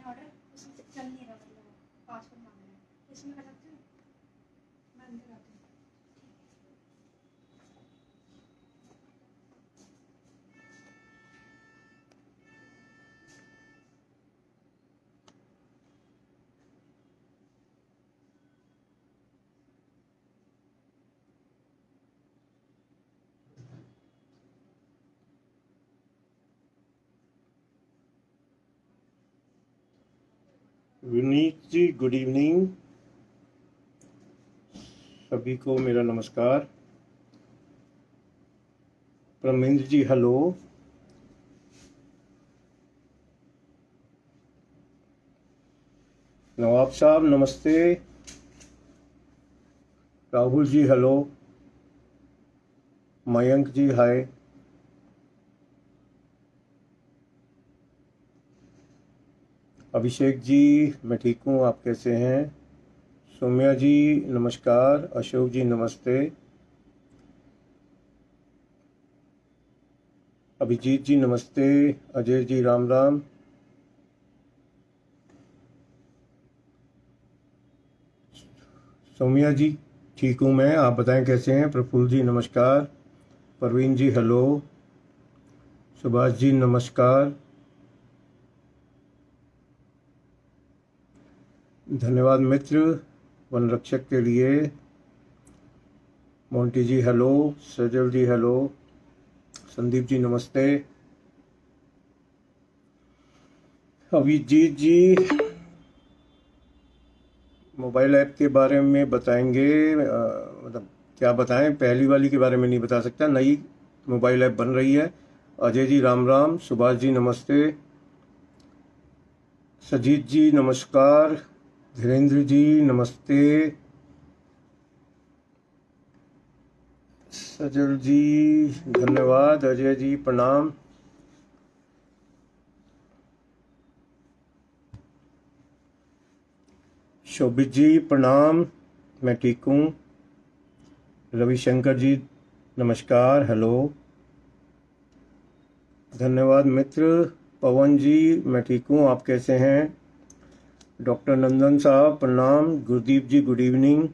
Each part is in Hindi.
ऑर्डर उसमें चल नहीं रहा, मतलब पासवर्ड मांग रहा है, इसमें कर सकते हो? मैं अंदर आती हूँ। विनीत जी गुड इवनिंग, सभी को मेरा नमस्कार। प्रमिंद्र जी हेलो, नवाब साहब नमस्ते, राहुल जी हेलो, मयंक जी हाय, अभिषेक जी मैं ठीक हूँ, आप कैसे हैं? सौम्या जी नमस्कार, अशोक जी नमस्ते, अभिजीत जी नमस्ते, अजय जी राम राम, सौम्या जी ठीक हूँ मैं, आप बताएं कैसे हैं? प्रफुल्ल जी नमस्कार, परवीन जी हेलो, सुभाष जी नमस्कार, धन्यवाद मित्र वन रक्षक के लिए, मोंटी जी हेलो, सजल जी हेलो, संदीप जी नमस्ते, अभिजीत जी मोबाइल ऐप के बारे में बताएंगे, मतलब क्या बताएं, पहली वाली के बारे में नहीं बता सकता, नई मोबाइल ऐप बन रही है। अजय जी राम राम, सुभाष जी नमस्ते, सजीत जी नमस्कार, धीरेन्द्र जी नमस्ते, सजल जी धन्यवाद, अजय जी प्रणाम, शोभित जी प्रणाम, मैं ठीक हूँ, रविशंकर जी नमस्कार हेलो, धन्यवाद मित्र, पवन जी मैं ठीक हूँ, आप कैसे हैं? डॉक्टर नंदन साहब प्रणाम, गुरदीप जी गुड इवनिंग,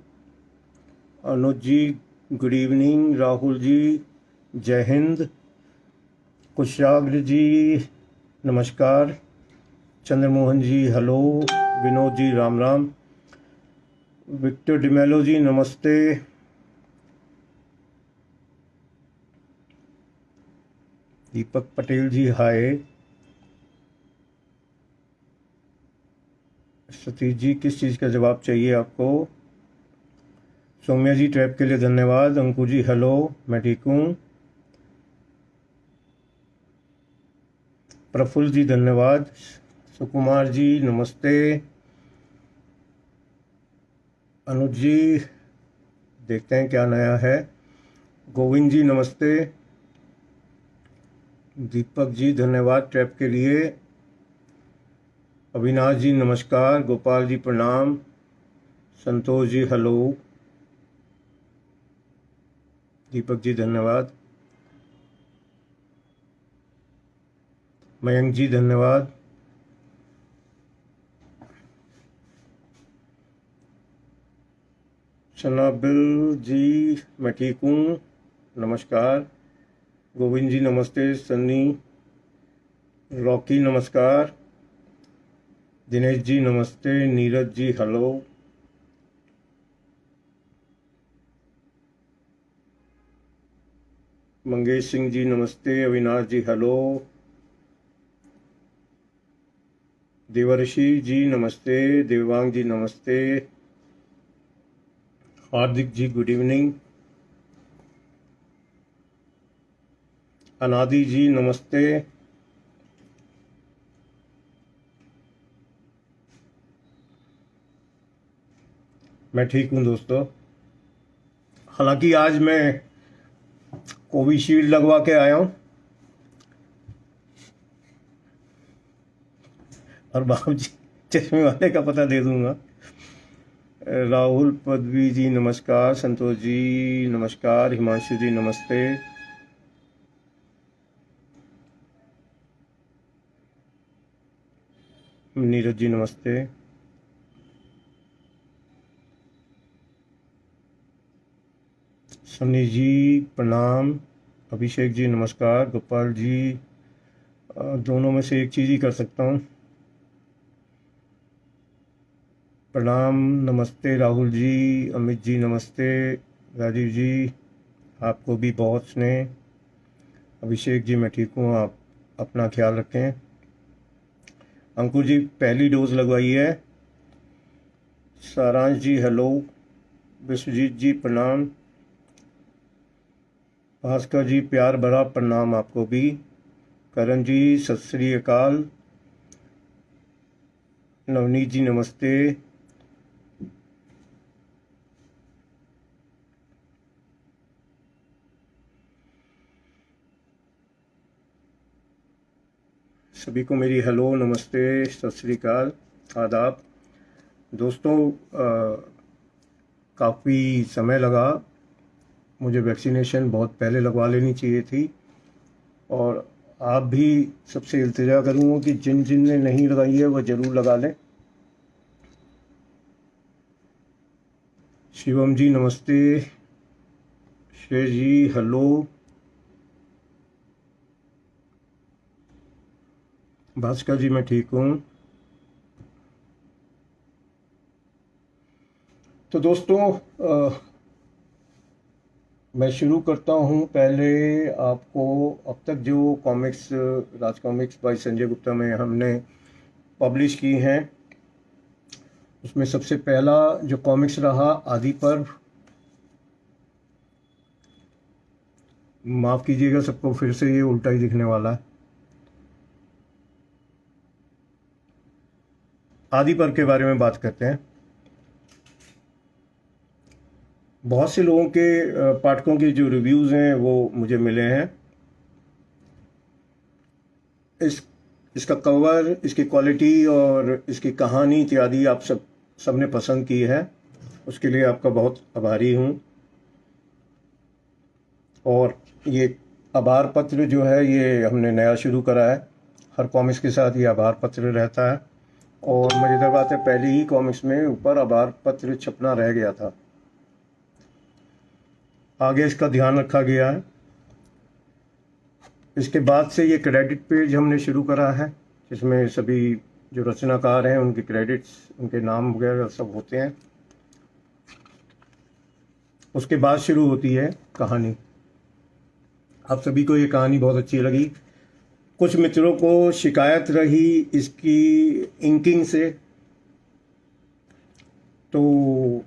अनुज जी गुड इवनिंग, राहुल जी जय हिंद, कुशाग्र जी नमस्कार, चंद्रमोहन जी हेलो, विनोद जी राम राम, विक्टर डिमेलो जी नमस्ते, दीपक पटेल जी हाय, सतीश जी किस चीज़ का जवाब चाहिए आपको? सौम्या जी ट्रैप के लिए धन्यवाद, अंकु जी हेलो, मैं ठीक हूँ, प्रफुल्ल जी धन्यवाद, सुकुमार जी नमस्ते, अनुज जी देखते हैं क्या नया है, गोविंद जी नमस्ते, दीपक जी धन्यवाद ट्रैप के लिए, अविनाश जी नमस्कार, गोपाल जी प्रणाम, संतोष जी हेलो, दीपक जी धन्यवाद, मयंक जी धन्यवाद, शनाबिल जी मैं ठीक हूँ नमस्कार, गोविंद जी नमस्ते, सन्नी रॉकी नमस्कार, दिनेश जी नमस्ते, नीरज जी हेलो, मंगेश सिंह जी नमस्ते, अविनाश जी हेलो, देवर्षि जी नमस्ते, देवांग जी नमस्ते, हार्दिक जी गुड इवनिंग, अनादि जी नमस्ते, मैं ठीक हूँ दोस्तों। हालांकि आज मैं कोविशील्ड लगवा के आया हूँ और बाबू जी चश्मे वाले का पता दे दूंगा। राहुल पदवी जी नमस्कार, संतोष जी नमस्कार, हिमांशु जी नमस्ते, नीरज जी नमस्ते। सन्नी जी प्रणाम। अभिषेक जी नमस्कार। गोपाल जी दोनों में से एक चीज़ ही कर सकता हूँ। प्रणाम नमस्ते राहुल जी। अमित जी नमस्ते। राजीव जी आपको भी बहुत स्नेह। अभिषेक जी मैं ठीक हूँ, आप अपना ख्याल रखें। अंकुर जी पहली डोज लगवाई है। सारांश जी हेलो। विश्वजीत जी प्रणाम। भास्कर जी प्यार भरा प्रणाम आपको भी। करण जी सत श्री अकाल। नवनीत जी नमस्ते। सभी को मेरी हेलो नमस्ते सत श्री अकाल आदाब। दोस्तों काफ़ी समय लगा, मुझे वैक्सीनेशन बहुत पहले लगवा लेनी चाहिए थी, और आप भी सबसे इल्तिजा करूँगा कि जिन जिन ने नहीं लगाई है वह ज़रूर लगा लें। शिवम जी नमस्ते। शेर जी हेलो। भास्कर जी मैं ठीक हूँ। तो दोस्तों मैं शुरू करता हूँ। पहले आपको अब तक जो कॉमिक्स राज कॉमिक्स बाय संजय गुप्ता में हमने पब्लिश की हैं, उसमें सबसे पहला जो कॉमिक्स रहा आदि पर्व। माफ़ कीजिएगा सबको, फिर से ये उल्टा ही दिखने वाला है। आदि पर्व के बारे में बात करते हैं। बहुत से लोगों के पाठकों के जो रिव्यूज़ हैं वो मुझे मिले हैं। इसका कवर, इसकी क्वालिटी और इसकी कहानी इत्यादि आप सबने पसंद की है, उसके लिए आपका बहुत आभारी हूँ। और ये आभार पत्र जो है ये हमने नया शुरू करा है। हर कॉमिक्स के साथ ये आभार पत्र रहता है, और मज़ेदार बात है पहले ही कॉमिक्स में ऊपर आभार पत्र छपना रह गया था। आगे इसका ध्यान रखा गया है। इसके बाद से ये क्रेडिट पेज हमने शुरू करा है, जिसमें सभी जो रचनाकार हैं उनके क्रेडिट्स, उनके नाम वगैरह सब होते हैं। उसके बाद शुरू होती है कहानी। आप सभी को ये कहानी बहुत अच्छी लगी। कुछ मित्रों को शिकायत रही इसकी इंकिंग से, तो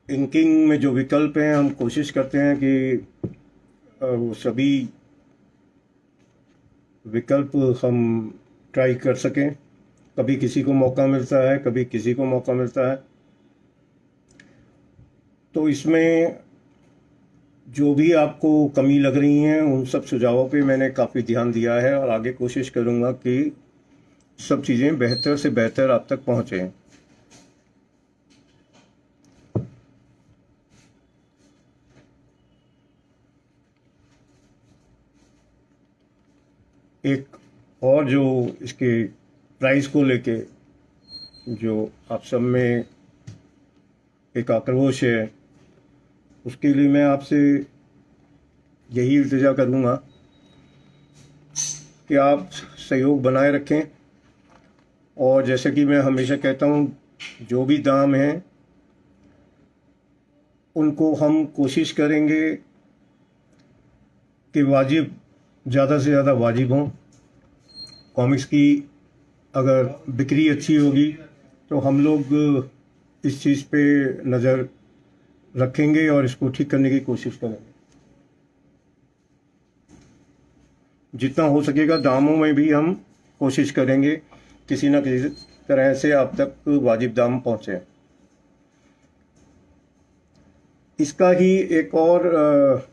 इंकिंग में जो विकल्प हैं हम कोशिश करते हैं कि वो सभी विकल्प हम ट्राई कर सकें। कभी किसी को मौका मिलता है, कभी किसी को मौका मिलता है। तो इसमें जो भी आपको कमी लग रही हैं उन सब सुझावों पे मैंने काफ़ी ध्यान दिया है, और आगे कोशिश करूँगा कि सब चीज़ें बेहतर से बेहतर आप तक पहुँचें। एक और जो इसके प्राइस को लेके जो आप सब में एक आक्रोश है, उसके लिए मैं आपसे यही इल्तिजा करूँगा कि आप सहयोग बनाए रखें। और जैसे कि मैं हमेशा कहता हूँ, जो भी दाम हैं उनको हम कोशिश करेंगे कि वाजिब, ज़्यादा से ज़्यादा वाजिब हों। कॉमिक्स की अगर बिक्री अच्छी होगी तो हम लोग इस चीज़ पे नज़र रखेंगे और इसको ठीक करने की कोशिश करेंगे। जितना हो सकेगा दामों में भी हम कोशिश करेंगे किसी न किसी तरह से आप तक वाजिब दाम पहुँचे। इसका ही एक और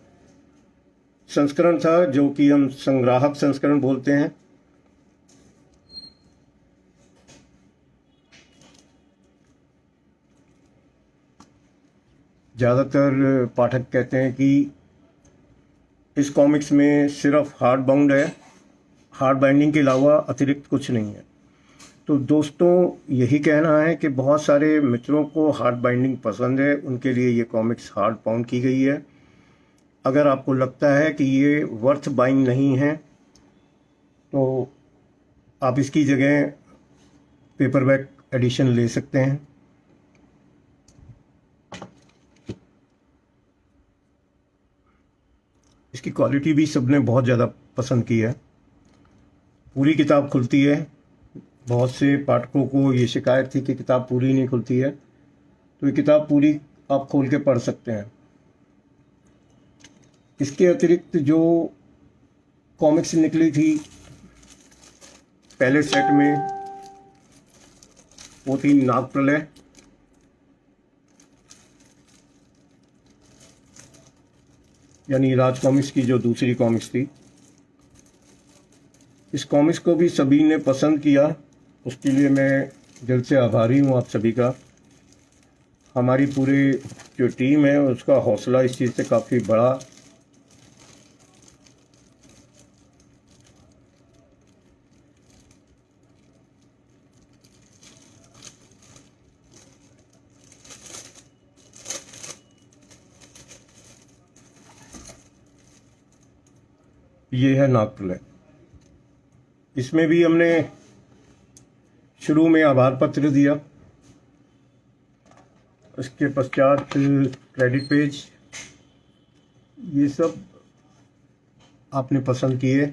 संस्करण था जो कि हम संग्राहक संस्करण बोलते हैं। ज़्यादातर पाठक कहते हैं कि इस कॉमिक्स में सिर्फ हार्ड बाउंड है, हार्ड बाइंडिंग के अलावा अतिरिक्त कुछ नहीं है। तो दोस्तों यही कहना है कि बहुत सारे मित्रों को हार्ड बाइंडिंग पसंद है, उनके लिए ये कॉमिक्स हार्ड बाउंड की गई है। अगर आपको लगता है कि ये वर्थ बाइंग नहीं है तो आप इसकी जगह पेपरबैक एडिशन ले सकते हैं। इसकी क्वालिटी भी सबने बहुत ज़्यादा पसंद की है। पूरी किताब खुलती है। बहुत से पाठकों को ये शिकायत थी कि किताब पूरी नहीं खुलती है, तो ये किताब पूरी आप खोल के पढ़ सकते हैं। इसके अतिरिक्त जो कॉमिक्स निकली थी पहले सेट में, वो थी नागप्रलय। यानी राज कॉमिक्स की जो दूसरी कॉमिक्स थी। इस कॉमिक्स को भी सभी ने पसंद किया, उसके लिए मैं दिल से आभारी हूँ आप सभी का। हमारी पूरी जो टीम है उसका हौसला इस चीज़ से काफ़ी बढ़ा। ये है नागप्रलय। इसमें भी हमने शुरू में आभार पत्र दिया, उसके पश्चात क्रेडिट पेज, ये सब आपने पसंद किए।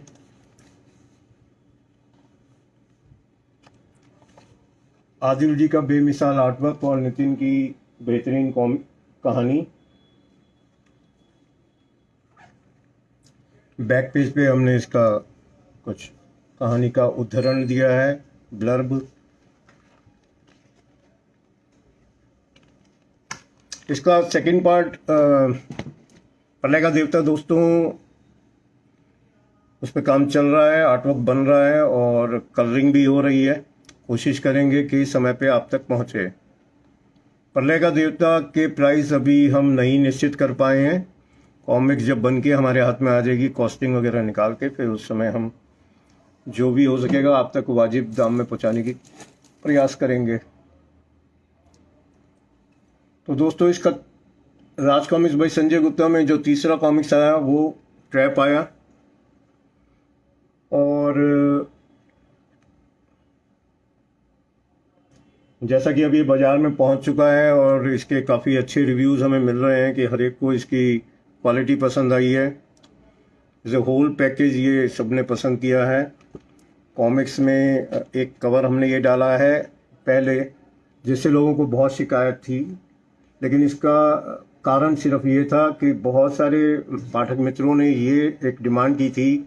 आदिल जी का बेमिसाल आर्टवर्क और नितिन की बेहतरीन कहानी। बैक पेज पे हमने इसका कुछ कहानी का उद्धरण दिया है, ब्लर्ब। इसका सेकंड पार्ट प्रलय का देवता दोस्तों, उस पर काम चल रहा है, आर्टवर्क बन रहा है और कलरिंग भी हो रही है। कोशिश करेंगे कि समय पे आप तक पहुंचे। प्रलय का देवता के प्राइस अभी हम नहीं निश्चित कर पाए हैं। कॉमिक्स जब बन के हमारे हाथ में आ जाएगी, कॉस्टिंग वगैरह निकाल के, फिर उस समय हम जो भी हो सकेगा आप तक वाजिब दाम में पहुंचाने की प्रयास करेंगे। तो दोस्तों इसका राज कॉमिक्स बाई संजय गुप्ता में जो तीसरा कॉमिक्स आया वो ट्रैप आया, और जैसा कि अभी बाजार में पहुंच चुका है और इसके काफ़ी अच्छे रिव्यूज़ हमें मिल रहे हैं कि हर एक को इसकी क्वालिटी पसंद आई है। एज ए होल पैकेज ये सबने पसंद किया है। कॉमिक्स में एक कवर हमने ये डाला है पहले, जिससे लोगों को बहुत शिकायत थी, लेकिन इसका कारण सिर्फ ये था कि बहुत सारे पाठक मित्रों ने ये एक डिमांड की थी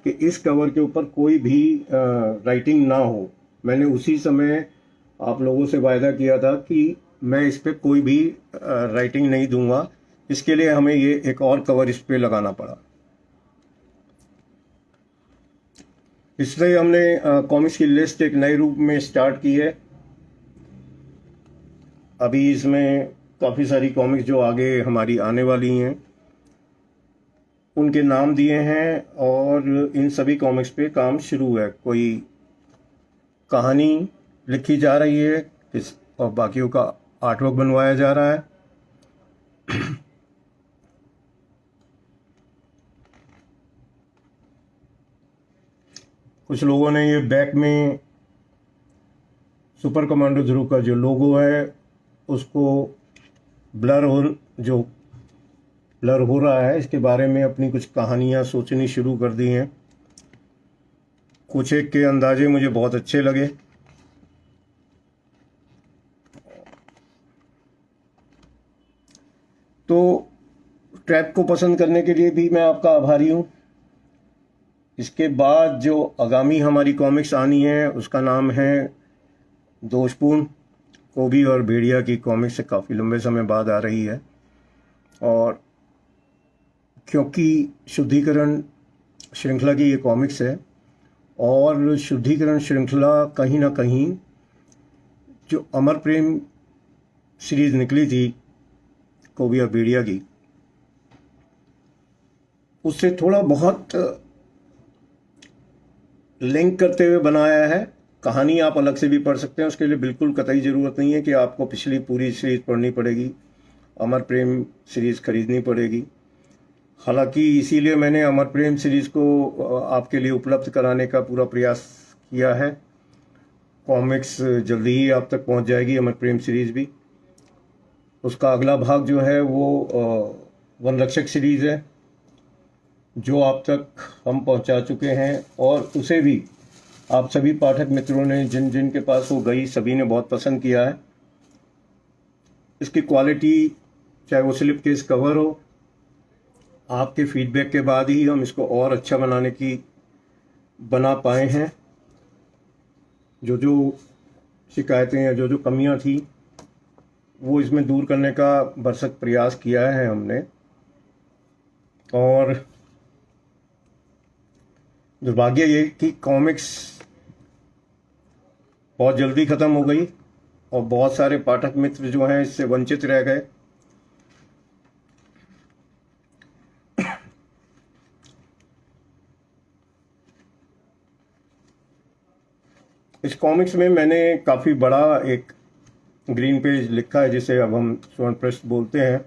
कि इस कवर के ऊपर कोई भी राइटिंग ना हो। मैंने उसी समय आप लोगों से वायदा किया था कि मैं इस पे कोई भी राइटिंग नहीं दूंगा। इसके लिए हमें ये एक और कवर इस पे लगाना पड़ा। इसलिए हमने कॉमिक्स की लिस्ट एक नए रूप में स्टार्ट की है। अभी इसमें काफ़ी सारी कॉमिक्स जो आगे हमारी आने वाली हैं उनके नाम दिए हैं, और इन सभी कॉमिक्स पे काम शुरू है। कोई कहानी लिखी जा रही है और बाकियों का आर्टवर्क बनवाया जा रहा है। कुछ लोगों ने ये बैक में सुपर कमांडो ध्रुव का जो लोगो है उसको ब्लर हो रहा है, इसके बारे में अपनी कुछ कहानियां सोचनी शुरू कर दी हैं। कुछ एक के अंदाजे मुझे बहुत अच्छे लगे। तो ट्रैप को पसंद करने के लिए भी मैं आपका आभारी हूँ। इसके बाद जो आगामी हमारी कॉमिक्स आनी है उसका नाम है दोषपूर्ण। कोबी और भेड़िया की कॉमिक्स से काफ़ी लंबे समय बाद आ रही है, और क्योंकि शुद्धिकरण श्रृंखला की ये कॉमिक्स है, और शुद्धिकरण श्रृंखला कहीं ना कहीं जो अमर प्रेम सीरीज निकली थी कोबी और भेड़िया की, उससे थोड़ा बहुत लिंक करते हुए बनाया है। कहानी आप अलग से भी पढ़ सकते हैं, उसके लिए बिल्कुल कतई ज़रूरत नहीं है कि आपको पिछली पूरी सीरीज़ पढ़नी पड़ेगी, अमर प्रेम सीरीज़ खरीदनी पड़ेगी। हालांकि इसीलिए मैंने अमर प्रेम सीरीज़ को आपके लिए उपलब्ध कराने का पूरा प्रयास किया है। कॉमिक्स जल्दी ही आप तक पहुंच जाएगी, अमर प्रेम सीरीज़ भी। उसका अगला भाग जो है वो वन रक्षक सीरीज़ है, जो आप तक हम पहुंचा चुके हैं, और उसे भी आप सभी पाठक मित्रों ने जिन जिन के पास वो गई सभी ने बहुत पसंद किया है। इसकी क्वालिटी, चाहे वो स्लिप केस कवर हो, आपके फीडबैक के बाद ही हम इसको और अच्छा बना पाए हैं। जो जो शिकायतें या जो जो कमियां थी वो इसमें दूर करने का भरसक प्रयास किया है हमने। और दुर्भाग्य ये कि कॉमिक्स बहुत जल्दी ख़त्म हो गई और बहुत सारे पाठक मित्र जो हैं इससे वंचित रह गए। इस कॉमिक्स में मैंने काफ़ी बड़ा एक ग्रीन पेज लिखा है, जिसे अब हम स्वर्ण पृष्ठ बोलते हैं,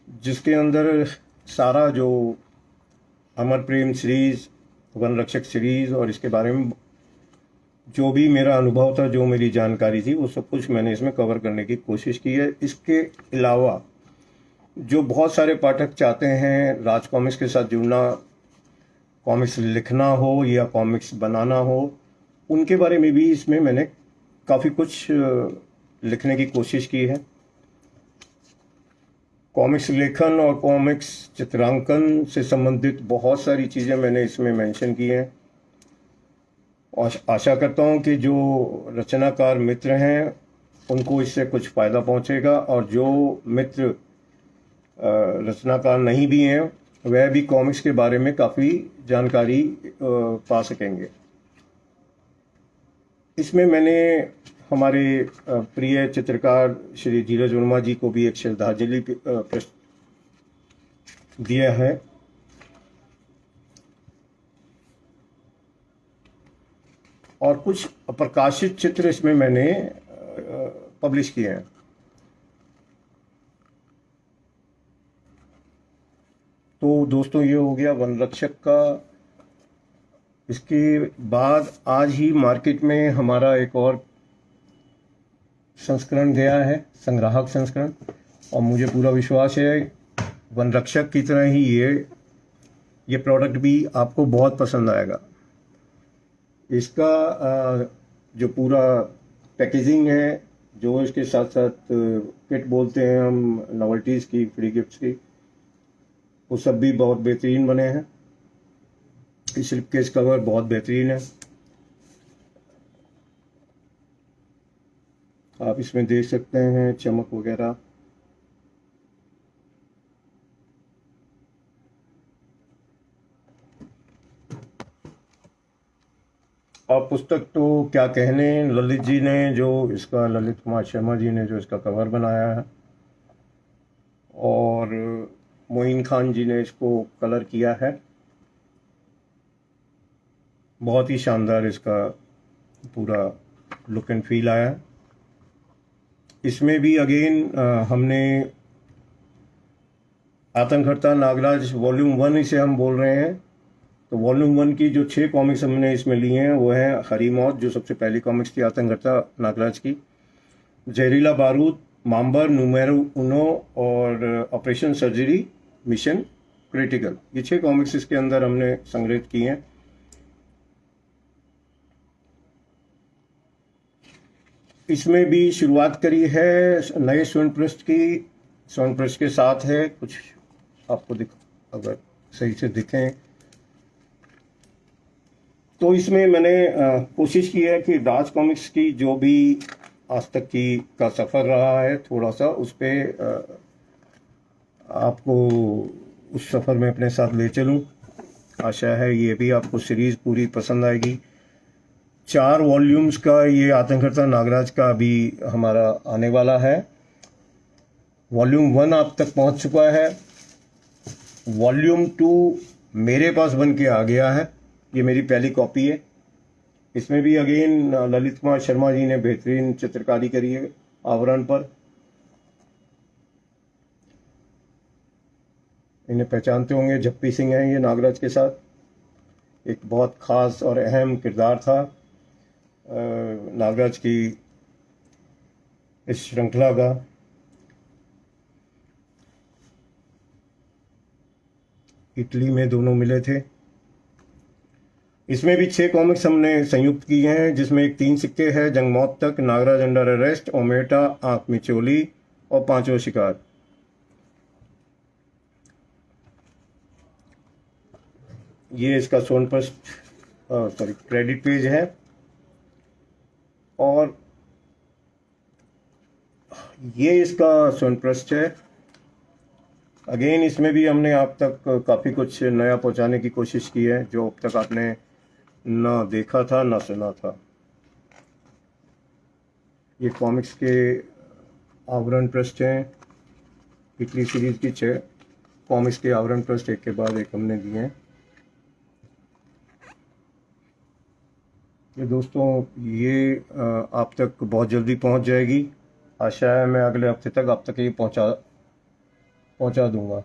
जिसके अंदर सारा जो अमर प्रेम सीरीज़, वन रक्षक सीरीज़ और इसके बारे में जो भी मेरा अनुभव था, जो मेरी जानकारी थी, वो सब कुछ मैंने इसमें कवर करने की कोशिश की है। इसके अलावा जो बहुत सारे पाठक चाहते हैं राज कॉमिक्स के साथ जुड़ना, कॉमिक्स लिखना हो या कॉमिक्स बनाना हो, उनके बारे में भी इसमें मैंने काफ़ी कुछ लिखने की कोशिश की है। कॉमिक्स लेखन और कॉमिक्स चित्रांकन से संबंधित बहुत सारी चीज़ें मैंने इसमें मेंशन की हैं, और आशा करता हूं कि जो रचनाकार मित्र हैं उनको इससे कुछ फ़ायदा पहुंचेगा, और जो मित्र रचनाकार नहीं भी हैं वह भी कॉमिक्स के बारे में काफ़ी जानकारी पा सकेंगे। इसमें मैंने हमारे प्रिय चित्रकार श्री धीरज वर्मा जी को भी एक श्रद्धांजलि प्रस्तुत दिया है। और कुछ प्रकाशित चित्र इसमें मैंने पब्लिश किए हैं। तो दोस्तों, ये हो गया वन रक्षक का। इसके बाद आज ही मार्केट में हमारा एक और संस्करण गया है, संग्राहक संस्करण, और मुझे पूरा विश्वास है वन रक्षक की तरह ही ये प्रोडक्ट भी आपको बहुत पसंद आएगा। इसका जो पूरा पैकेजिंग है, जो इसके साथ साथ किट बोलते हैं हम नॉवेल्टीज़ की, फ्री गिफ्ट्स की, वो सब भी बहुत बेहतरीन बने हैं। स्लिप केस कवर बहुत बेहतरीन है, आप इसमें देख सकते हैं चमक वगैरह। और पुस्तक तो क्या कहने, ललित जी ने जो इसका, ललित कुमार शर्मा जी ने जो इसका कवर बनाया है, और मोइन खान जी ने इसको कलर किया है। बहुत ही शानदार इसका पूरा लुक एंड फील आया है। इसमें भी अगेन हमने आतंकहर्ता नागराज वॉल्यूम 1 इसे हम बोल रहे हैं। तो वॉल्यूम 1 की जो 6 कॉमिक्स हमने इसमें ली हैं वो है हरी मौत, जो सबसे पहली कॉमिक्स थी आतंकहर्ता नागराज की, जहरीला बारूद, माम्बर, नुमेरो उनो और ऑपरेशन सर्जरी मिशन क्रिटिकल, ये 6 कॉमिक्स इसके अंदर हमने संग्रहित की हैं। इसमें भी शुरुआत करी है नए स्वर्ण पृष्ठ की। स्वर्ण पृष्ठ के साथ है कुछ, आपको अगर सही से दिखें तो इसमें मैंने कोशिश की है कि राज कॉमिक्स की जो भी आज तक की का सफ़र रहा है, थोड़ा सा उस पर आपको उस सफ़र में अपने साथ ले चलूं। आशा है ये भी आपको सीरीज़ पूरी पसंद आएगी। 4 वॉल्यूम्स का ये आतंकहर्ता नागराज का अभी हमारा आने वाला है। वॉल्यूम 1 आप तक पहुंच चुका है, वॉल्यूम 2 मेरे पास बन के आ गया है, ये मेरी पहली कॉपी है। इसमें भी अगेन ललित कुमार शर्मा जी ने बेहतरीन चित्रकारी करी है आवरण पर। इन्हें पहचानते होंगे, जप्पी सिंह हैं ये नागराज के साथ। एक बहुत खास और अहम किरदार था नागराज की इस श्रृंखला का। इटली में दोनों मिले थे। इसमें भी 6 कॉमिक्स हमने संयुक्त किए हैं, जिसमें एक 3 सिक्के है, जंग मौत तक, नागराज अंडर अरेस्ट, ओमेटा, आंख मिचोली और पांचों शिकार। ये इसका सोनप्रस्थ क्रेडिट पेज है। और ये इसका सोनप्रस्थ है। अगेन इसमें भी हमने आप तक काफ़ी कुछ नया पहुंचाने की कोशिश की है, जो अब तक आपने ना देखा था ना सुना था। ये कॉमिक्स के आवरण पृष्ठ हैं। इटली सीरीज की 6 कॉमिक्स के आवरण पृष्ठ एक के बाद एक हमने दिए हैं। ये दोस्तों ये आप तक बहुत जल्दी पहुंच जाएगी। आशा है मैं अगले हफ्ते तक आप तक ये पहुंचा दूंगा।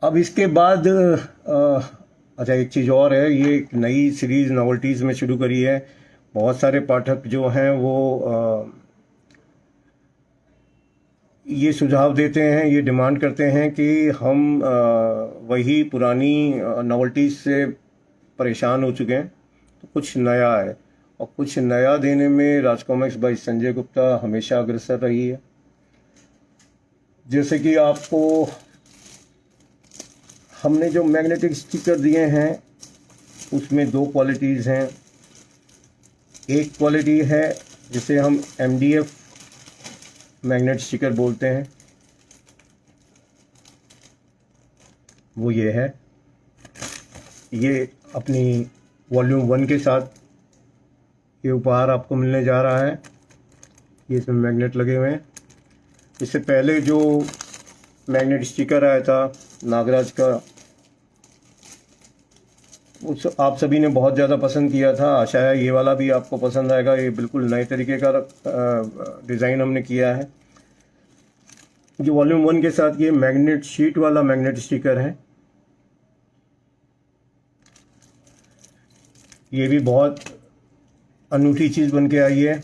अब इसके बाद अच्छा एक चीज़ और है, ये एक नई सीरीज़ नॉवल्टीज़ में शुरू करी है। बहुत सारे पाठक जो हैं वो ये सुझाव देते हैं, ये डिमांड करते हैं कि हम वही पुरानी नॉवल्टीज़ से परेशान हो चुके हैं, तो कुछ नया है। और कुछ नया देने में राज कॉमिक्स बाय संजय गुप्ता हमेशा अग्रसर रही है। जैसे कि आपको हमने जो मैग्नेटिक स्टिकर दिए हैं उसमें 2 क्वालिटीज़ हैं। एक क्वालिटी है जिसे हम MDF मैग्नेट स्टिकर बोलते हैं, वो ये है। ये अपनी वॉल्यूम 1 के साथ ये उपहार आपको मिलने जा रहा है। ये इसमें मैग्नेट लगे हुए हैं। इससे पहले जो मैग्नेट स्टिकर आया था नागराज का, उस आप सभी ने बहुत ज़्यादा पसंद किया था। आशा है ये वाला भी आपको पसंद आएगा। ये बिल्कुल नए तरीके का डिज़ाइन हमने किया है। जो वॉल्यूम 1 के साथ ये मैग्नेट शीट वाला मैग्नेट स्टिकर है, ये भी बहुत अनूठी चीज़ बन के आई है।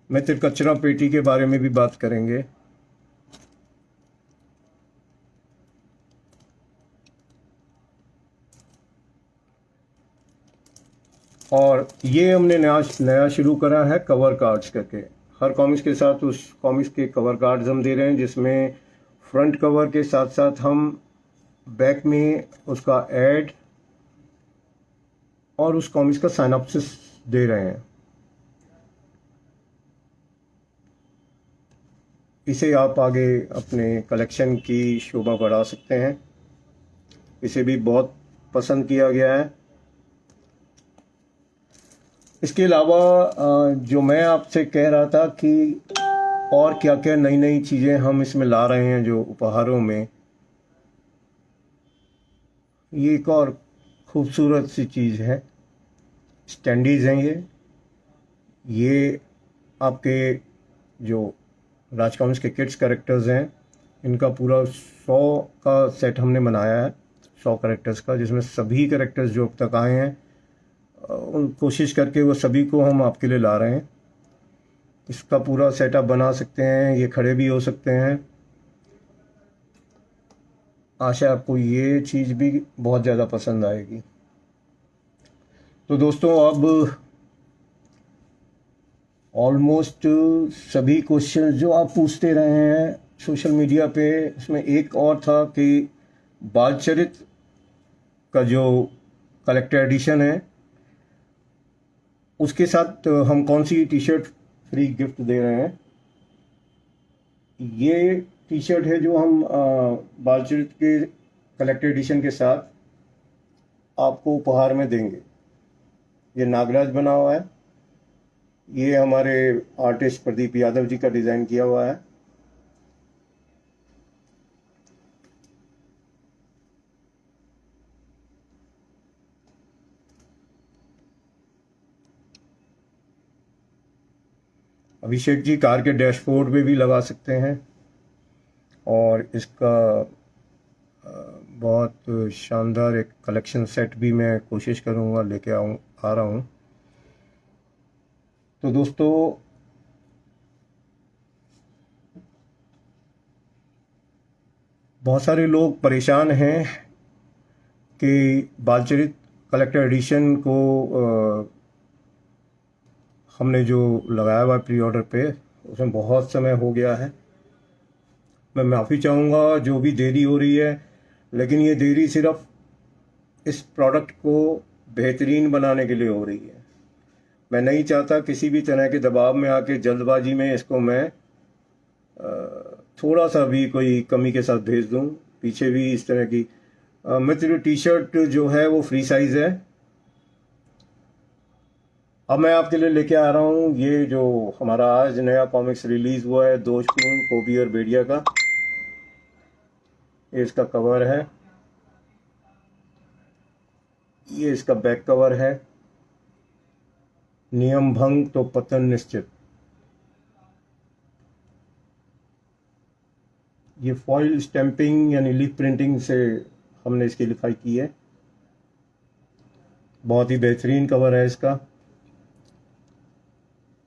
मैं तिरकचरा पेटी के बारे में भी बात करेंगे। और ये हमने नया शुरू करा है कवर कार्ड्स करके। हर कॉमिक्स के साथ उस कॉमिक्स के कवर कार्ड्स हम दे रहे हैं, जिसमें फ्रंट कवर के साथ साथ हम बैक में उसका एड और उस कॉमिक्स का साइनॉप्सिस दे रहे हैं। इसे आप आगे अपने कलेक्शन की शोभा बढ़ा सकते हैं। इसे भी बहुत पसंद किया गया है। इसके अलावा जो मैं आपसे कह रहा था कि और क्या क्या नई नई चीज़ें हम इसमें ला रहे हैं जो उपहारों में, ये एक और खूबसूरत सी चीज़ है। स्टैंडीज़ हैं ये आपके जो राज कॉमिक्स के किड्स कैरेक्टर्स हैं, इनका पूरा 100 का सेट हमने बनाया है, 100 कैरेक्टर्स का, जिसमें सभी कैरेक्टर्स जो अब तक आए हैं उन कोशिश करके वो सभी को हम आपके लिए ला रहे हैं। इसका पूरा सेटअप बना सकते हैं, ये खड़े भी हो सकते हैं। आशा आपको ये चीज़ भी बहुत ज़्यादा पसंद आएगी। तो दोस्तों अब ऑलमोस्ट सभी क्वेश्चन जो आप पूछते रहे हैं सोशल मीडिया पे, उसमें एक और था कि बालचरित का जो कलेक्टर एडिशन है उसके साथ हम कौन सी टी शर्ट फ्री गिफ्ट दे रहे हैं। ये टी शर्ट है जो हम बालचरित के कलेक्टर एडिशन के साथ आपको उपहार में देंगे। ये नागराज बना हुआ है। ये हमारे आर्टिस्ट प्रदीप यादव जी का डिज़ाइन किया हुआ है। अभिषेक जी कार के डैशबोर्ड पे भी लगा सकते हैं, और इसका बहुत शानदार एक कलेक्शन सेट भी मैं कोशिश करूँगा लेके आ रहा हूँ। तो दोस्तों, बहुत सारे लोग परेशान हैं कि बालचरित कलेक्टर एडिशन को हमने जो लगाया हुआ प्री ऑर्डर पे, उसमें बहुत समय हो गया है। मैं माफ़ी चाहूँगा जो भी देरी हो रही है, लेकिन ये देरी सिर्फ इस प्रोडक्ट को बेहतरीन बनाने के लिए हो रही है। मैं नहीं चाहता किसी भी तरह के दबाव में आके जल्दबाजी में इसको मैं थोड़ा सा भी कोई कमी के साथ भेज दूं। पीछे भी इस तरह की मित्र टी शर्ट जो है वो फ्री साइज है। अब मैं आपके लिए लेके आ रहा हूँ ये जो हमारा आज नया कॉमिक्स रिलीज हुआ है, दोषपूर्ण कोबी और भेड़िया का। ये इसका कवर है, ये इसका बैक कवर है। नियम भंग तो पतन निश्चित। ये फॉइल स्टैंपिंग यानी लीफ प्रिंटिंग से हमने इसकी लिखाई की है। बहुत ही बेहतरीन कवर है इसका।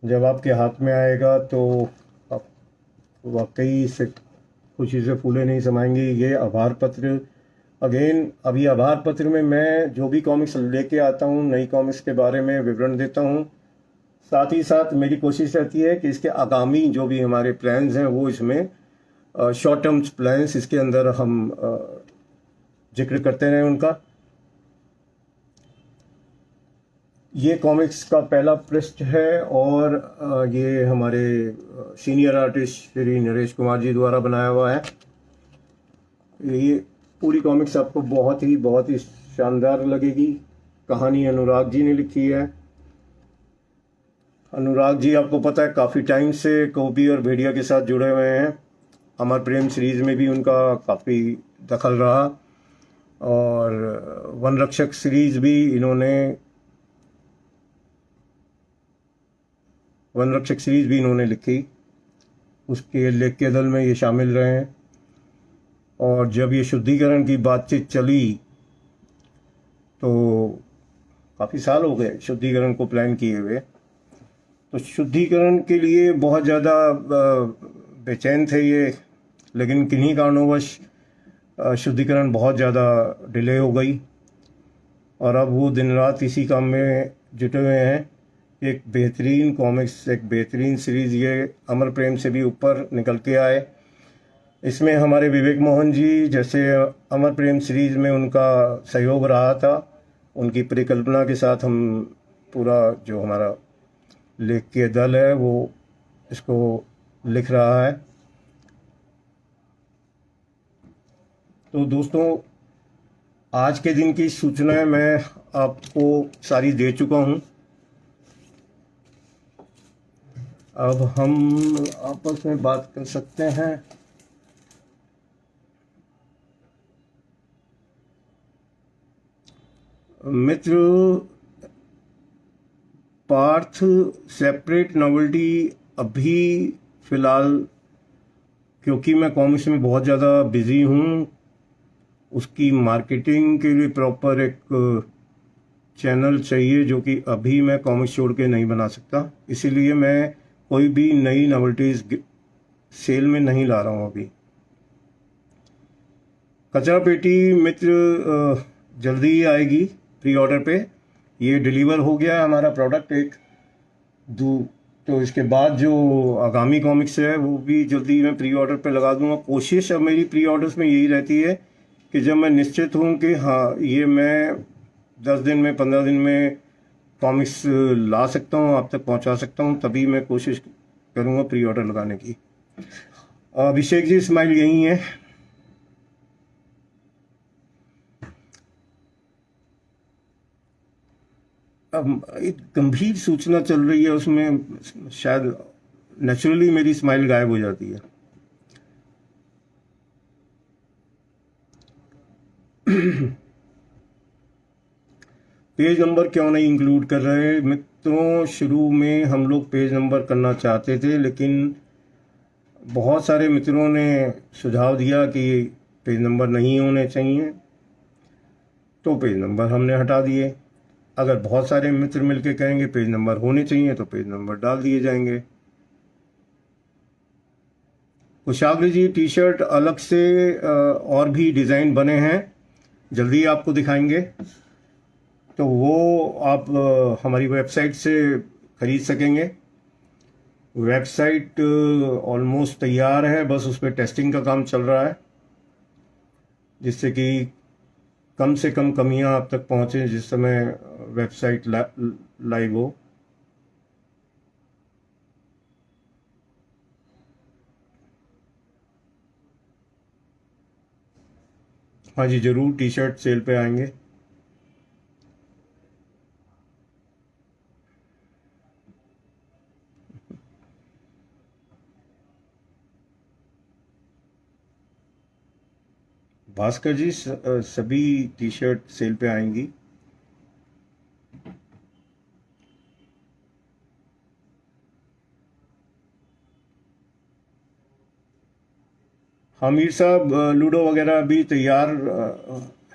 जब आपके हाथ में आएगा तो आप वाकई से खुशी से फूले नहीं समाएंगे। ये आभार पत्र, अगेन अभी आभार पत्र में मैं जो भी कॉमिक्स लेके आता हूँ, नई कॉमिक्स के बारे में विवरण देता हूँ। साथ ही साथ मेरी कोशिश रहती है कि इसके आगामी जो भी हमारे प्लान्स हैं वो इसमें शॉर्ट टर्म प्लान्स इसके अंदर हम जिक्र करते रहें उनका। ये कॉमिक्स का पहला पृष्ठ है और ये हमारे सीनियर आर्टिस्ट श्री नरेश कुमार जी द्वारा बनाया हुआ है। ये पूरी कॉमिक्स आपको बहुत ही शानदार लगेगी। कहानी अनुराग जी ने लिखी है। अनुराग जी आपको पता है काफ़ी टाइम से कोबी और भेड़िया के साथ जुड़े हुए हैं। अमर प्रेम सीरीज में भी उनका काफ़ी दखल रहा, और वन रक्षक सीरीज भी इन्होंने लिखी। उसके लेख के दल में ये शामिल रहे हैं। और जब ये शुद्धिकरण की बातचीत चली तो काफ़ी साल हो गए शुद्धिकरण को प्लान किए हुए। तो शुद्धिकरण के लिए बहुत ज़्यादा बेचैन थे ये, लेकिन किन्हीं कारणोंवश शुद्धिकरण बहुत ज़्यादा डिले हो गई, और अब वो दिन रात इसी काम में जुटे हुए हैं। एक बेहतरीन कॉमिक्स, एक बेहतरीन सीरीज़ ये अमर प्रेम से भी ऊपर निकल के आए। इसमें हमारे विवेक मोहन जी, जैसे अमर प्रेम सीरीज़ में उनका सहयोग रहा था, उनकी परिकल्पना के साथ हम पूरा जो हमारा लेख के दल है वो इसको लिख रहा है। तो दोस्तों, आज के दिन की सूचनाएं मैं आपको सारी दे चुका हूं। अब हम आपस में बात कर सकते हैं। मित्र, पार्थ सेपरेट नॉवेल्टी अभी फ़िलहाल, क्योंकि मैं कॉमिक्स में बहुत ज़्यादा बिज़ी हूँ, उसकी मार्केटिंग के लिए प्रॉपर एक चैनल चाहिए जो कि अभी मैं कॉमिक्स छोड़ के नहीं बना सकता। इसीलिए मैं कोई भी नई नॉवेल्टीज़ सेल में नहीं ला रहा हूँ अभी। कचरा पेटी मित्र जल्दी ही आएगी प्री ऑर्डर पे। ये डिलीवर हो गया है हमारा प्रोडक्ट एक तो इसके बाद जो आगामी कॉमिक्स है वो भी जल्दी मैं प्री ऑर्डर पे लगा दूंगा। कोशिश अब मेरी प्री ऑर्डर्स में यही रहती है कि जब मैं निश्चित हूँ कि हाँ ये मैं 10 दिन में 15 दिन में कॉमिक्स ला सकता हूँ, आप तक पहुँचा सकता हूँ, तभी मैं कोशिश करूँगा प्री ऑर्डर लगाने की। अभिषेक जी स्माइल यही है। अब एक गंभीर सूचना चल रही है, उसमें शायद नेचुरली मेरी स्माइल गायब हो जाती है। पेज नंबर क्यों नहीं इंक्लूड कर रहे मित्रों? शुरू में हम लोग पेज नंबर करना चाहते थे, लेकिन बहुत सारे मित्रों ने सुझाव दिया कि पेज नंबर नहीं होने चाहिए, तो पेज नंबर हमने हटा दिए। अगर बहुत सारे मित्र मिलकर कहेंगे पेज नंबर होने चाहिए, तो पेज नंबर डाल दिए जाएंगे। कुशाग्र जी, टी शर्ट अलग से और भी डिज़ाइन बने हैं, जल्दी आपको दिखाएंगे, तो वो आप हमारी वेबसाइट से खरीद सकेंगे। वेबसाइट ऑलमोस्ट तैयार है, बस उस पर टेस्टिंग का काम चल रहा है, जिससे कि कम से कम कमियां आप तक पहुंचे जिस समय वेबसाइट लाइव हो। हाँ जी, ज़रूर टी शर्ट सेल पे आएंगे। भास्कर जी, सभी टी शर्ट सेल पे आएंगी। हामिद साहब, लूडो वगैरह भी तैयार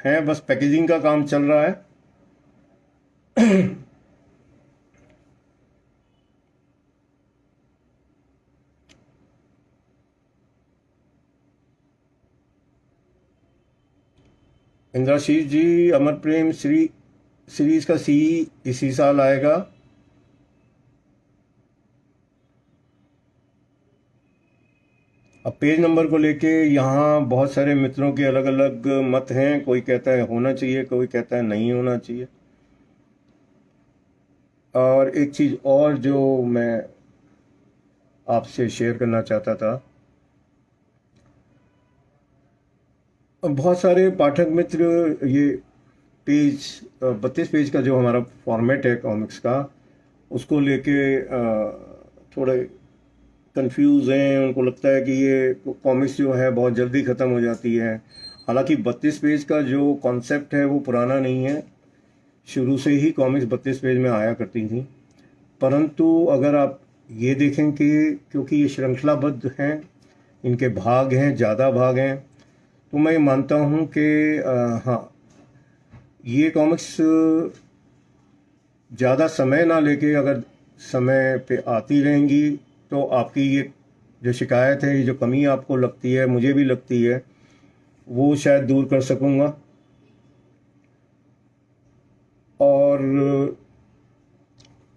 है, बस पैकेजिंग का काम चल रहा है। इंद्राशीष जी, अमर प्रेम सीरीज का सी इसी साल आएगा। अब पेज नंबर को लेके यहाँ बहुत सारे मित्रों के अलग अलग मत हैं। कोई कहता है होना चाहिए, कोई कहता है नहीं होना चाहिए। और एक चीज़ और जो मैं आपसे शेयर करना चाहता था, बहुत सारे पाठक मित्र ये पेज 32 पेज का जो हमारा फॉर्मेट है कॉमिक्स का, उसको लेके थोड़े कंफ्यूज हैं। उनको लगता है कि ये कॉमिक्स जो है बहुत जल्दी ख़त्म हो जाती है। हालांकि 32 पेज का जो कॉन्सेप्ट है वो पुराना नहीं है, शुरू से ही कॉमिक्स 32 पेज में आया करती थी। परंतु अगर आप ये देखें कि क्योंकि ये श्रृंखलाबद्ध हैं, इनके भाग हैं, ज़्यादा भाग हैं, तो मैं मानता हूँ कि हाँ, ये कॉमिक्स ज़्यादा समय ना लेके अगर समय पे आती रहेंगी, तो आपकी ये जो शिकायत है, ये जो कमी आपको लगती है, मुझे भी लगती है, वो शायद दूर कर सकूँगा। और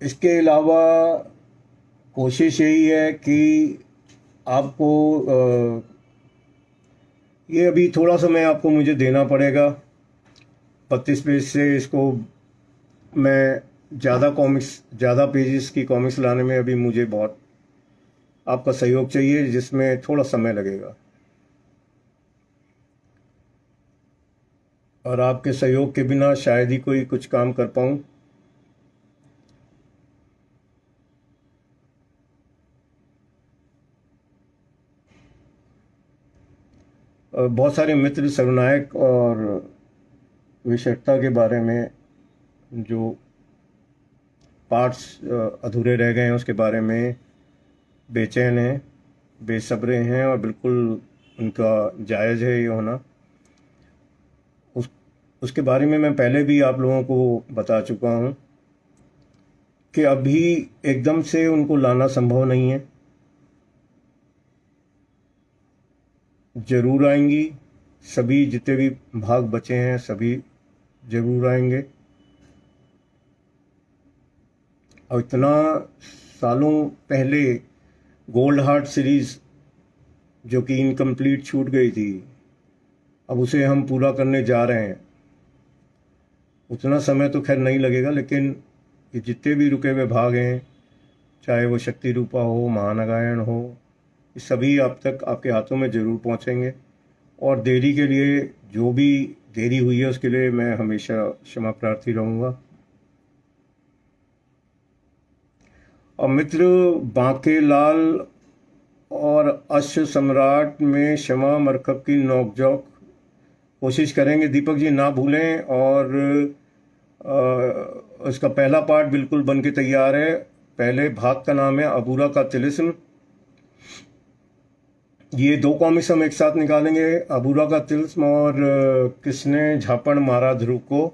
इसके अलावा कोशिश यही है कि आपको ये अभी थोड़ा समय आपको मुझे देना पड़ेगा। 32 पेज से इसको मैं ज़्यादा पेजेस की कॉमिक्स लाने में अभी मुझे बहुत आपका सहयोग चाहिए, जिसमें थोड़ा समय लगेगा। और आपके सहयोग के बिना शायद ही कोई कुछ काम कर पाऊँ। बहुत सारे मित्र सर्वनायक और विशेषता के बारे में जो पार्ट्स अधूरे रह गए हैं उसके बारे में बेचैन हैं, बेसब्रे हैं, और बिल्कुल उनका जायज़ है ये होना। उसके बारे में मैं पहले भी आप लोगों को बता चुका हूँ कि अभी एकदम से उनको लाना संभव नहीं है। ज़रूर आएंगी, सभी जितने भी भाग बचे हैं सभी ज़रूर आएंगे। और इतना सालों पहले गोल्ड हार्ट सीरीज़ जो कि इनकम्प्लीट छूट गई थी, अब उसे हम पूरा करने जा रहे हैं। उतना समय तो खैर नहीं लगेगा, लेकिन ये जितने भी रुके हुए भाग हैं, चाहे वो शक्ति रूपा हो, महानारायण हो, ये सभी आप तक आपके हाथों में ज़रूर पहुंचेंगे। और देरी के लिए, जो भी देरी हुई है उसके लिए मैं हमेशा क्षमा प्रार्थी रहूँगा। और मित्र, बांके लाल और अश्व सम्राट में क्षमा मरकब की नोकझोंक कोशिश करेंगे। दीपक जी ना भूलें। और इसका पहला पार्ट बिल्कुल बन के तैयार है। पहले भाग का नाम है अबूरा का तिलिस्म। ये दो कॉमिक्स हम एक साथ निकालेंगे, अबूरा का तिलिस्म और किसने झापड़ मारा ध्रुव को।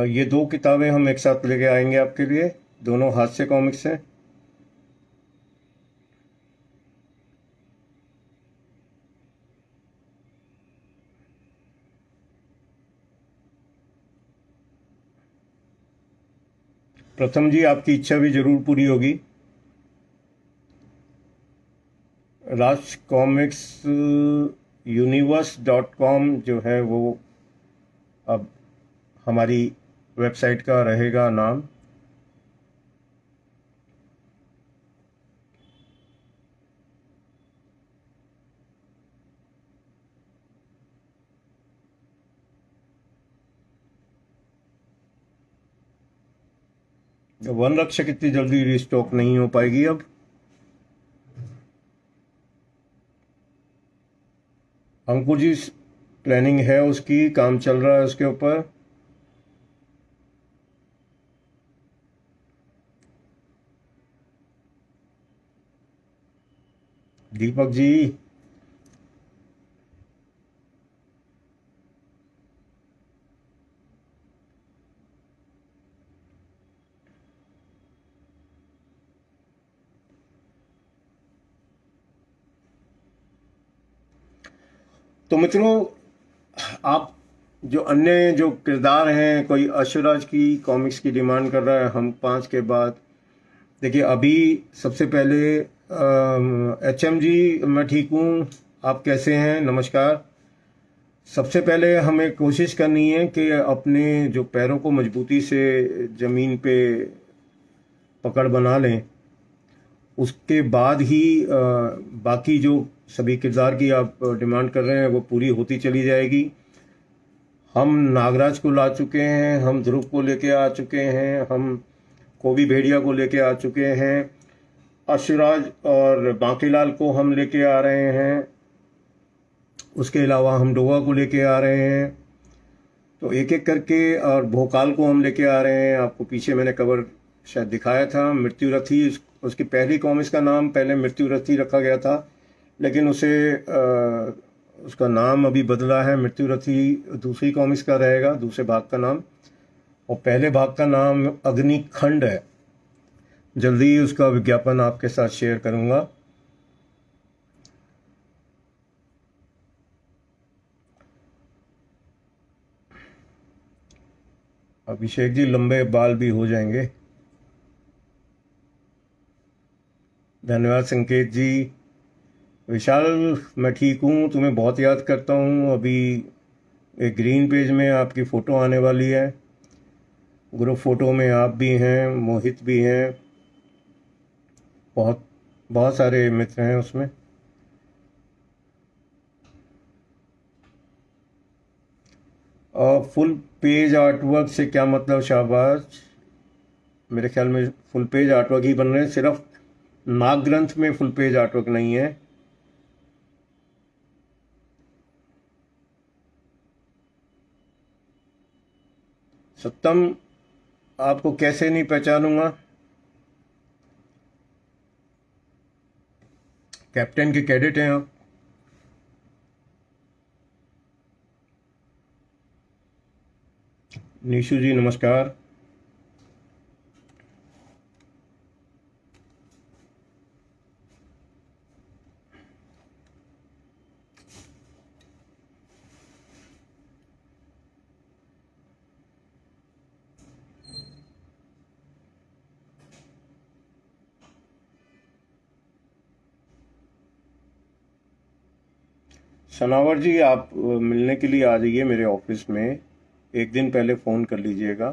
ये दो किताबें हम एक साथ लेके आएंगे आपके लिए, दोनों हास्य कॉमिक्स हैं। प्रथम जी, आपकी इच्छा भी जरूर पूरी होगी। राज कॉमिक्स यूनिवर्स.com जो है वो अब हमारी वेबसाइट का रहेगा नाम। वन रक्षक इतनी जल्दी रिस्टॉक नहीं हो पाएगी अब। अंकुर जी प्लानिंग है, उसकी काम चल रहा है उसके ऊपर। दीपक जी, तो मित्रों, आप जो अन्य जो किरदार हैं, कोई अश्वराज की कॉमिक्स की डिमांड कर रहा है, हम 5 के बाद। देखिए, अभी सबसे पहले HM जी, मैं ठीक हूँ, आप कैसे हैं? नमस्कार। सबसे पहले हमें कोशिश करनी है कि अपने जो पैरों को मजबूती से ज़मीन पे पकड़ बना लें, उसके बाद ही बाकी जो सभी किरदार की आप डिमांड कर रहे हैं वो पूरी होती चली जाएगी। हम नागराज को ला चुके हैं, हम ध्रुव को लेके आ चुके हैं, हम कोवी भेड़िया को लेके आ चुके हैं, अश्वराज और बांकीलाल को हम लेके आ रहे हैं, उसके अलावा हम डोवा को लेके आ रहे हैं। तो एक एक करके, और भोकाल को हम लेके आ रहे हैं। आपको पीछे मैंने कवर शायद दिखाया था, मृत्यु रथी। उसकी पहली कॉमिक्स का नाम पहले मृत्यु रथी रखा गया था, लेकिन उसे उसका नाम अभी बदला है, मृत्यु रथी दूसरी कॉमिक्स का रहेगा, दूसरे भाग का नाम। और पहले भाग का नाम अग्निखंड है। जल्दी ही उसका विज्ञापन आपके साथ शेयर करूंगा। अभिषेक जी, लंबे बाल भी हो जाएंगे। धन्यवाद संकेत जी। विशाल, मैं ठीक हूँ, तुम्हें बहुत याद करता हूँ। अभी एक ग्रीन पेज में आपकी फ़ोटो आने वाली है, ग्रुप फ़ोटो में आप भी हैं, मोहित भी हैं, बहुत बहुत सारे मित्र हैं उसमें। और फुल पेज आर्टवर्क से क्या मतलब? शाबाश। मेरे ख्याल में फुल पेज आर्टवर्क ही बन रहे हैं, सिर्फ नाग ग्रंथ में फुल पेज आर्टवर्क नहीं है। सत्यम, आपको कैसे नहीं पहचानूंगा? कैप्टन के कैडेट हैं आप। निशु जी, नमस्कार। सनावर जी, आप मिलने के लिए आ जाइए मेरे ऑफिस में, एक दिन पहले फ़ोन कर लीजिएगा।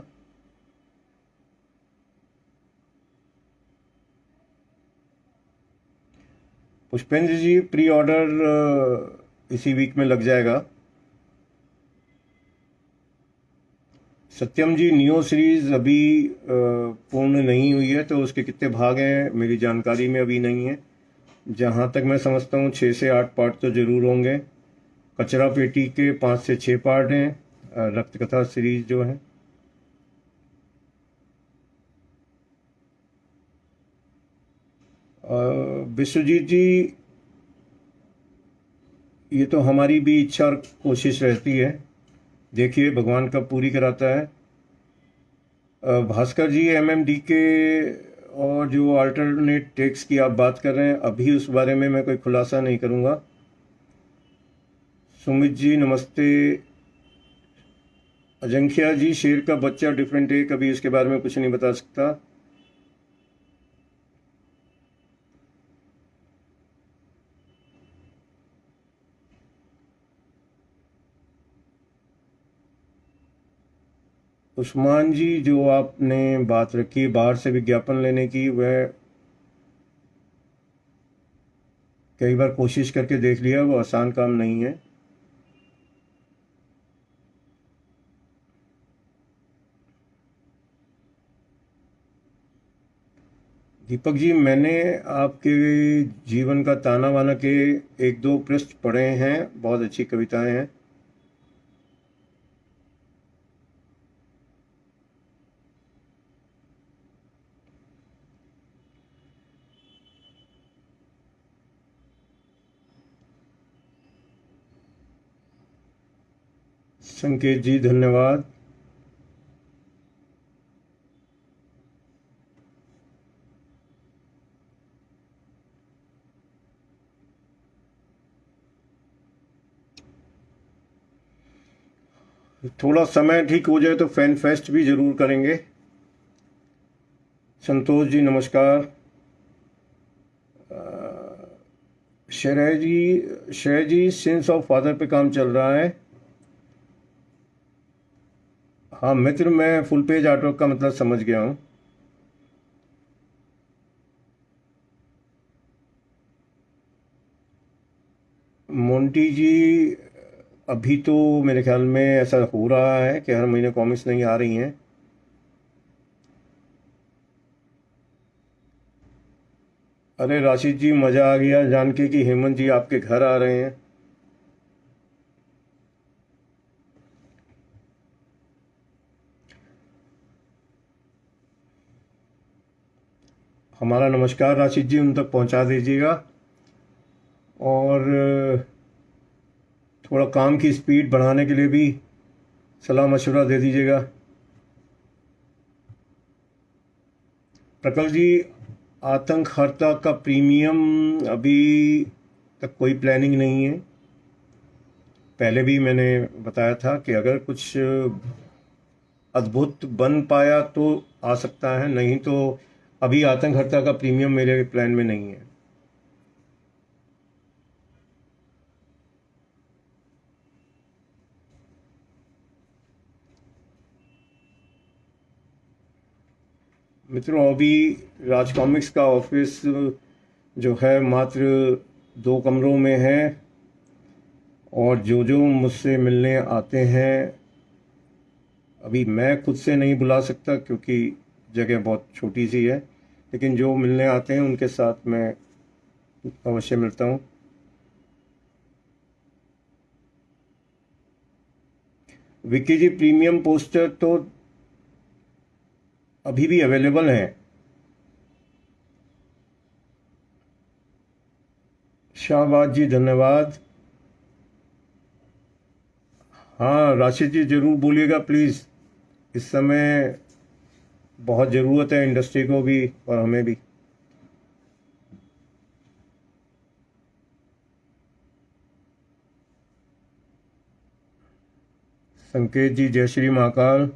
पुष्पेंद्र जी, प्री ऑर्डर इसी वीक में लग जाएगा। सत्यम जी, नियो सीरीज अभी पूर्ण नहीं हुई है, तो उसके कितने भाग हैं मेरी जानकारी में अभी नहीं है। जहाँ तक मैं समझता हूँ 6 से 8 पार्ट तो ज़रूर होंगे। कचरा पेटी के 5 से 6 पार्ट हैं, रक्त कथा सीरीज जो है। विश्वजीत जी, ये तो हमारी भी इच्छा और कोशिश रहती है, देखिए भगवान कब पूरी कराता है। भास्कर जी, एमएमडी के और जो अल्टरनेट टैक्स की आप बात कर रहे हैं, अभी उस बारे में मैं कोई खुलासा नहीं करूँगा। सुमित जी नमस्ते। अजंख्या जी, शेर का बच्चा डिफरेंट है, कभी इसके बारे में कुछ नहीं बता सकता। उस्मान जी, जो आपने बात रखी बाहर से विज्ञापन लेने की, वह कई बार कोशिश करके देख लिया, वो आसान काम नहीं है। दीपक जी, मैंने आपके जीवन का ताना वाना के एक दो पृष्ठ पढ़े हैं, बहुत अच्छी कविताएं हैं। संकेत जी धन्यवाद। थोड़ा समय ठीक हो जाए तो फैन फेस्ट भी जरूर करेंगे। संतोष जी नमस्कार। श्रेय जी, सिंस ऑफ फादर पे काम चल रहा है। हाँ मित्र, मैं फुल पेज आर्टवर्क का मतलब समझ गया हूँ। मोंटी जी, अभी तो मेरे ख्याल में ऐसा हो रहा है कि हर महीने कॉमिक्स नहीं आ रही हैं। अरे राशिद जी, मज़ा आ गया जान के कि हेमंत जी आपके घर आ रहे हैं। हमारा नमस्कार राशिद जी उन तक पहुंचा दीजिएगा, और थोड़ा काम की स्पीड बढ़ाने के लिए भी सलाह मशवरा दे दीजिएगा। प्रकल जी, आतंक हर्ता का प्रीमियम अभी तक कोई प्लानिंग नहीं है। पहले भी मैंने बताया था कि अगर कुछ अद्भुत बन पाया तो आ सकता है, नहीं तो अभी आतंक हर्ता का प्रीमियम मेरे प्लान में नहीं है। मित्रों, अभी राज कॉमिक्स का ऑफिस जो है मात्र 2 कमरों में है, और जो जो मुझसे मिलने आते हैं, अभी मैं खुद से नहीं बुला सकता क्योंकि जगह बहुत छोटी सी है, लेकिन जो मिलने आते हैं उनके साथ मैं अवश्य मिलता हूँ। विक्की जी, प्रीमियम पोस्टर तो अभी भी अवेलेबल हैं। शाहबाज जी धन्यवाद। हाँ राशिद जी, ज़रूर बोलिएगा प्लीज़, इस समय बहुत ज़रूरत है इंडस्ट्री को भी और हमें भी। संकेत जी, जय श्री महाकाल।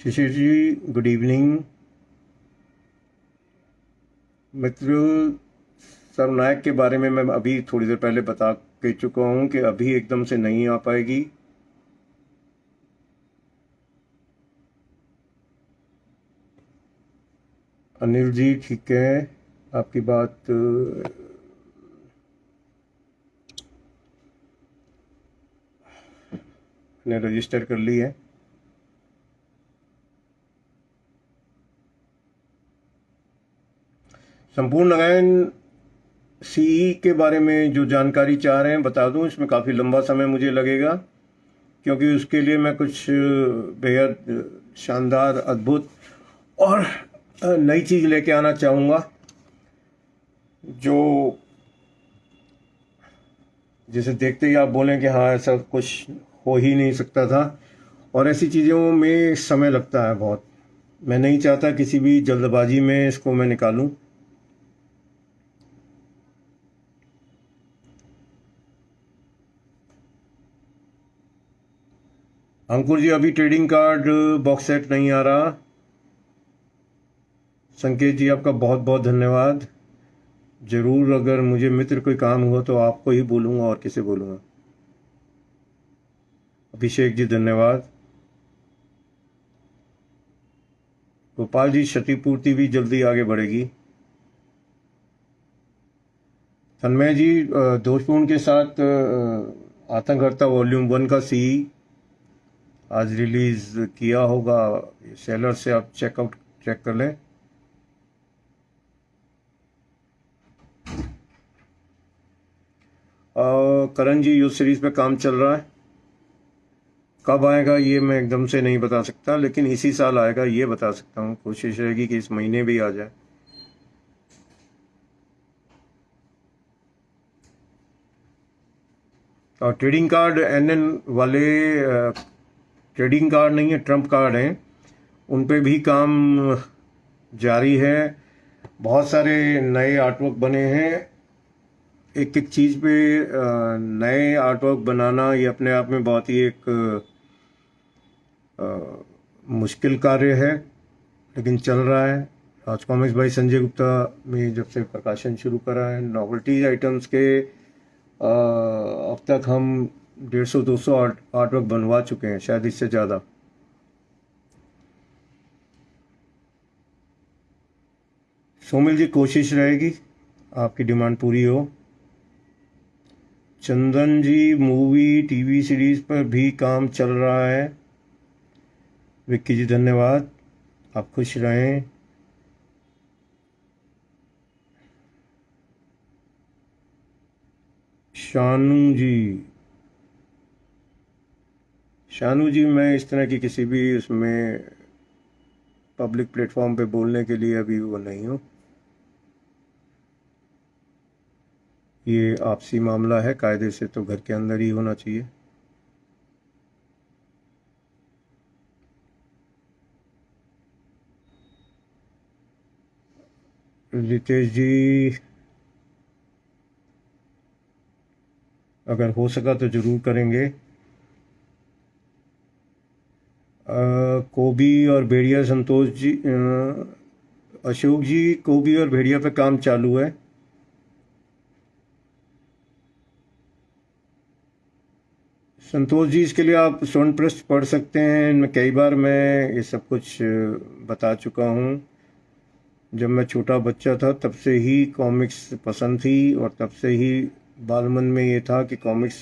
शिशिर जी, गुड इवनिंग। मित्र, सर्वनायक के बारे में मैं अभी थोड़ी देर पहले बता के चुका हूँ कि अभी एकदम से नहीं आ पाएगी। अनिल जी, ठीक है, आपकी बात ने रजिस्टर कर ली है। संपूर्ण नारायण सीई के बारे में जो जानकारी चाह रहे हैं बता दूं, इसमें काफ़ी लंबा समय मुझे लगेगा, क्योंकि उसके लिए मैं कुछ बेहद शानदार, अद्भुत और नई चीज़ लेके आना चाहूँगा। जो जिसे देखते ही आप बोलें कि हाँ ऐसा कुछ हो ही नहीं सकता था, और ऐसी चीज़ों में समय लगता है बहुत। मैं नहीं चाहता किसी भी जल्दबाजी में इसको मैं निकालूं। अंकुर जी, अभी ट्रेडिंग कार्ड बॉक्स सेट नहीं आ रहा। संकेत जी, आपका बहुत बहुत धन्यवाद। जरूर, अगर मुझे मित्र कोई काम हुआ तो आपको ही बोलूँगा, और किसे बोलूँगा। अभिषेक जी धन्यवाद। गोपाल जी, क्षतिपूर्ति भी जल्दी आगे बढ़ेगी। तन्मय जी, दोषपूर्ण के साथ आतंकहर्ता वॉल्यूम 1 का सी आज रिलीज किया होगा। सेलर से आप चेक कर लें। करण जी, युद्ध सीरीज पे काम चल रहा है। कब आएगा ये मैं एकदम से नहीं बता सकता, लेकिन इसी साल आएगा ये बता सकता हूँ। कोशिश रहेगी कि इस महीने भी आ जाए। और ट्रेडिंग कार्ड एनएन वाले ट्रेडिंग कार्ड नहीं है, ट्रम्प कार्ड हैं, उन पे भी काम जारी है। बहुत सारे नए आर्टवर्क बने हैं। एक एक चीज़ पे नए आर्टवर्क बनाना ये अपने आप में बहुत ही एक मुश्किल कार्य है, लेकिन चल रहा है। आज कॉमिक्स भाई संजय गुप्ता में जब से प्रकाशन शुरू करा है नॉवेल्टी आइटम्स के, अब तक हम 150-200 आर्टवर्क बनवा चुके हैं, शायद इससे ज़्यादा। सोमिल जी, कोशिश रहेगी आपकी डिमांड पूरी हो। चंदन जी, मूवी टीवी सीरीज पर भी काम चल रहा है। विक्की जी धन्यवाद, आप खुश रहें। शानू जी, मैं इस तरह की किसी भी उसमें पब्लिक प्लेटफॉर्म पे बोलने के लिए अभी वो नहीं हूँ। ये आपसी मामला है, कायदे से तो घर के अंदर ही होना चाहिए। रितेश जी, अगर हो सका तो ज़रूर करेंगे। कोबी और भेड़िया, संतोष जी, अशोक जी, कोबी और भेड़िया पे काम चालू है। संतोष जी, इसके लिए आप स्वर्ण पृष्ठ पढ़ सकते हैं। इनमें कई बार मैं ये सब कुछ बता चुका हूँ। जब मैं छोटा बच्चा था तब से ही कॉमिक्स पसंद थी, और तब से ही बालमन में ये था कि कॉमिक्स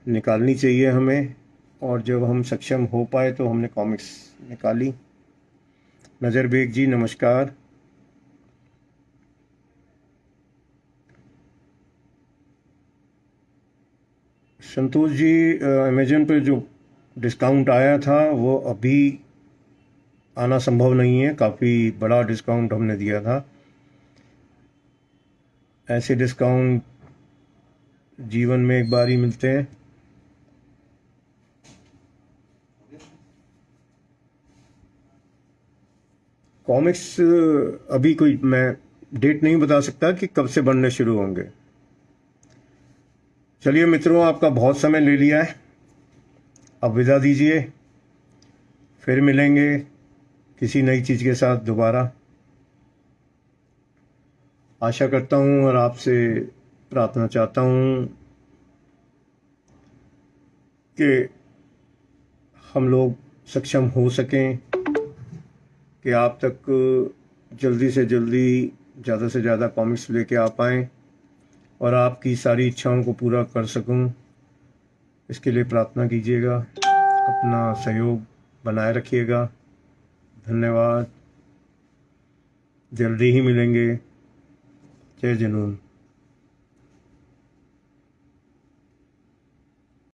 निकालनी चाहिए हमें, और जब हम सक्षम हो पाए तो हमने कॉमिक्स निकाली। नज़र बेग जी नमस्कार। संतोष जी, अमेजन पर जो डिस्काउंट आया था वो अभी आना संभव नहीं है। काफ़ी बड़ा डिस्काउंट हमने दिया था। ऐसे डिस्काउंट जीवन में एक बार ही मिलते हैं। कॉमिक्स अभी कोई मैं डेट नहीं बता सकता कि कब से बनने शुरू होंगे। चलिए मित्रों, आपका बहुत समय ले लिया है, अब विदा दीजिए। फिर मिलेंगे किसी नई चीज़ के साथ दोबारा। आशा करता हूँ और आपसे प्रार्थना चाहता हूँ कि हम लोग सक्षम हो सकें कि आप तक जल्दी से जल्दी ज़्यादा से ज़्यादा कॉमिक्स लेके आ पाएँ और आपकी सारी इच्छाओं को पूरा कर सकूं। इसके लिए प्रार्थना कीजिएगा, अपना सहयोग बनाए रखिएगा। धन्यवाद, जल्दी ही मिलेंगे। जय जनून।